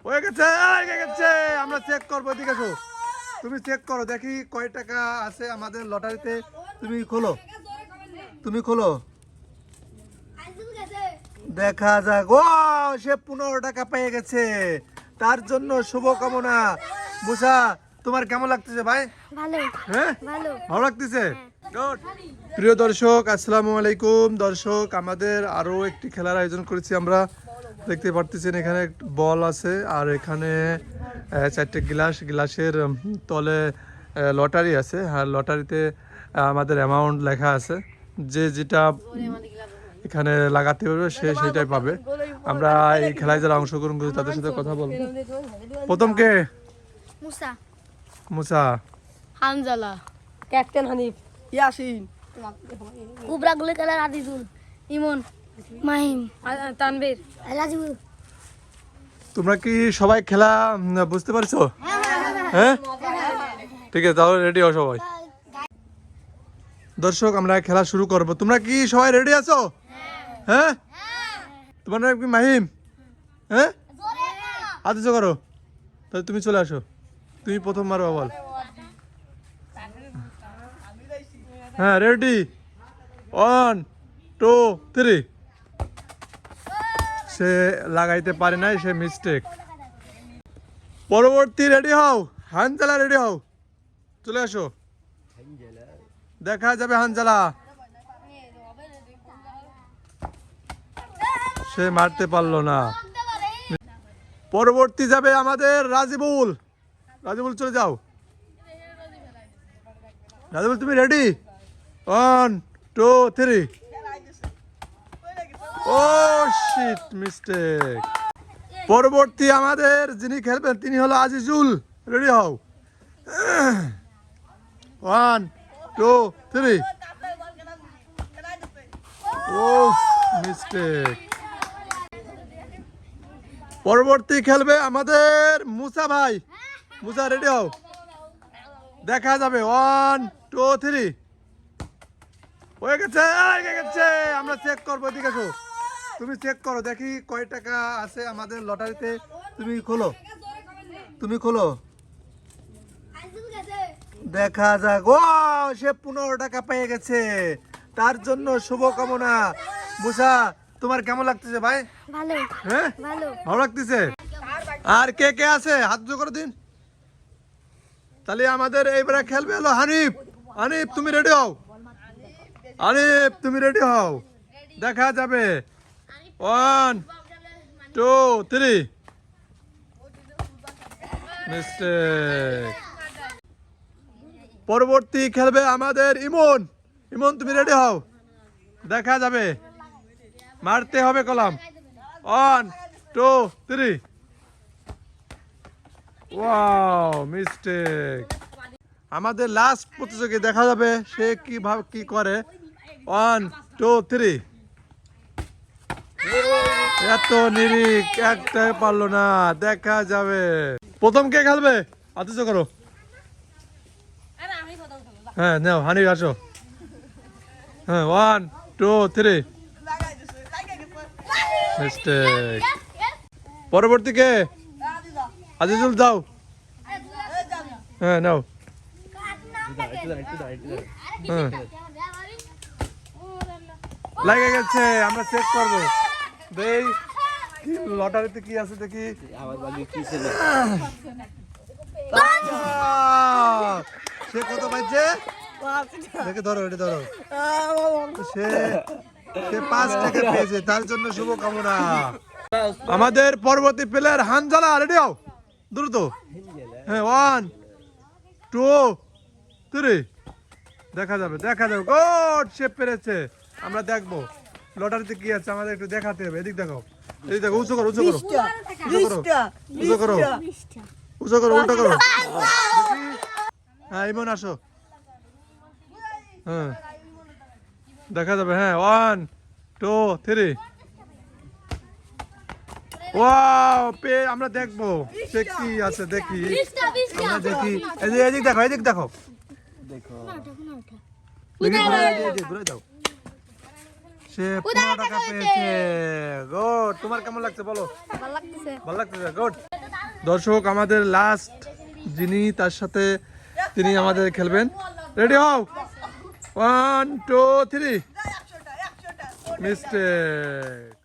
হয়ে গেছে হয়ে গেছে। আমরা চেক করবো, এদিকে এসো। তুমি চেক করো দেখি কয় টাকা আছে আমাদের লটারিতে। তুমি খোলো, তুমি খোলো, দেখা যাক। ও, সে 15 টাকা পেয়ে গেছে, তার জন্য শুভকামনা। মুসা, তোমার কেমন লাগতেছে ভাই? ভালো। হ্যাঁ, ভালো। ভালো লাগতেছে। গুড। প্রিয় দর্শক, আসসালামু আলাইকুম। দর্শক, আমাদের আরো একটি খেলার আয়োজন করেছি আমরা। দেখতে পারতেছেন এখানে বল আছে, আর এখানে 4টে গ্লাসের তলে লটারি আছে। আর লটারিতে আমাদের অ্যামাউন্ট লেখা আছে, যে যেটা এখানে লাগাতে পারবে সে সেটাই পাবে। আমরা এই খেলায় যারা অংশগ্রহণ করি তাদের সাথে কথা বলবো। প্রথম কে? মুসা। মুসা। হানজালা, ক্যাপ্টেন হানিফ, ইয়াসিন, কুবরা গুলি কালার আদিজুল, ইমন, মাহিম, তানভীর, রাজু। তোমরা কি সবাই খেলা বুঝতে পারছো? হ্যাঁ, ঠিক আছে, তাহলে রেডি হও সবাই। দর্শক, আমরা খেলা শুরু করব। তোমরা কি সবাই রেডি আছো? হ্যাঁ, তোমার নাম কি মাহিম? হ্যাঁ, আদেশ করো, তাহলে তুমি চলে আসো। তুমি প্রথম মারো বল। হ্যাঁ, রেডি, 1 2 3। সে লাগাইতে পারে নাই, সে মিস্টেক। পরবর্তী, রেডি হও। হানজালা রেডি হও, চলে আসো, দেখা যাবে হানজালা। সে মারতে পারলো না। পরবর্তী যাবে আমাদের রাজিবুল। রাজিবুল, চলে যাও। রাজিবুল, তুমি রেডি? 1 2 3। ও শিট, মিস্টেক। পরবর্তী আমাদের যিনি খেলবেন তিনি হলো আজিজুল। রেডি হও। 1 2 3। ও মিস্টেক। পরবর্তী খেলবে আমাদের মুসা ভাই। মুসা, রেডি হও, দেখা যাবে। 1 2 3। হয়ে গেছে হয়ে গেছে। আমরা চেক করবো, এদিকে এসো। তুমি চেক করো দেখি কয় টাকা আছে আমাদের লটারিতে। তুমি খোলো, তুমি খোলো, দেখা যাক। ও, সে 15 টাকা পেয়ে গেছে, তার জন্য শুভকামনা। মুসা, তোমার কেমন লাগতেছে ভাই? ভালো। হ্যাঁ, ভালো। ভালো লাগতেছে। আর কে কে আছে হাত জোড় করে দিন। তাহলে আমাদের এইবারে খেলবে হলো হানিফ। হানিফ, তুমি রেডি হও। হানিফ, তুমি রেডি হও, দেখা যাবে। 1 2 3। মিস্টেক। পরবর্তী খেলবে আমাদের ইমন। ইমন, তুমি রেডি হও, দেখা যাবে। মারতে হবে কলাম। 1 2 3। Wow, mistake. আমাদের লাস্ট প্রতিযোগী, দেখা যাবে সে কিভাবে কি করে। 1 2 3। এত নিরিক, একটা পারলো না, দেখা যাবে। প্রথম কে খেলবে? আদেশ করো। হ্যাঁ, নাও হানিফ, আসো। হ্যাঁ, 1 2 3। মিস্টেক। পরবর্তী কে? আজিজুল, যাও। হ্যাঁ, নাও। হ্যাঁ, লাগে গেছে। আমরা চেক করবো, দেই লটারিতে কি আছে দেখি। সে কত পাইছে দেখে, ধরো, এটা ধরো। সে 5 টাকা পেয়েছে, তার জন্য শুভকামনা। আমাদের পরবর্তী প্লেয়ার হানজালা, রেডি হও, দ্রুত। হ্যাঁ, 1 2 3। দেখা যাবে, দেখা যাবে। গুড, সে পেরেছে। আমরা দেখবো লটারিতে কি আছে, আমাদের একটু দেখাতে হবে। এদিক দেখো, এদিক দেখো। উঁচু করো, উঁচু করো, উঁচু করো, উঁচু করো, উল্টা করো। হ্যাঁ, ইমন, আসো। হ্যাঁ, দেখা যাবে। হ্যাঁ, 1 2 3। ওয়াও, আমরা দেখবো সে কি আছে, দেখি। আমরা দেখি, এদিক দেখো, এদিক দেখো। ঘুরে যাও। সে 15 টাকা পেয়েছে। গুড। তোমার কেমন লাগছে বলো? ভালো লাগতেছে। ভালো লাগতেছে। গুড। দর্শক আমাদের লাস্ট যিনি তার সাথে তিনি আমাদের খেলবেন। রেডি হও, 1 2 3। মিস্টেক।